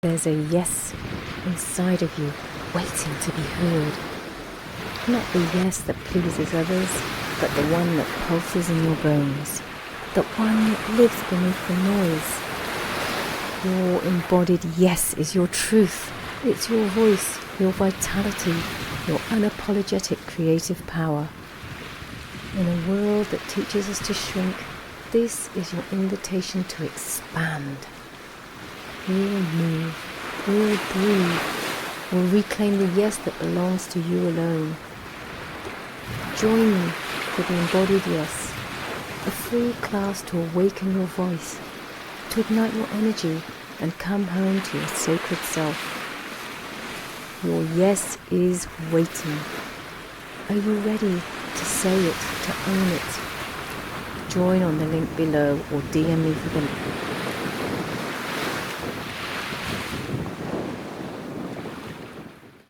There's a yes inside of you, waiting to be heard. Not the yes that pleases others, but the one that pulses in your bones. The one that lives beneath the noise. Your embodied yes is your truth. It's your voice, your vitality, your unapologetic creative power. In a world that teaches us to shrink, this is your invitation to expand. We'll move, we'll breathe, we'll reclaim the yes that belongs to you alone. Join me for the Embodied Yes, a free class to awaken your voice, to ignite your energy and come home to your sacred self. Your yes is waiting. Are you ready to say it, to own it? Join on the link below or DM me for the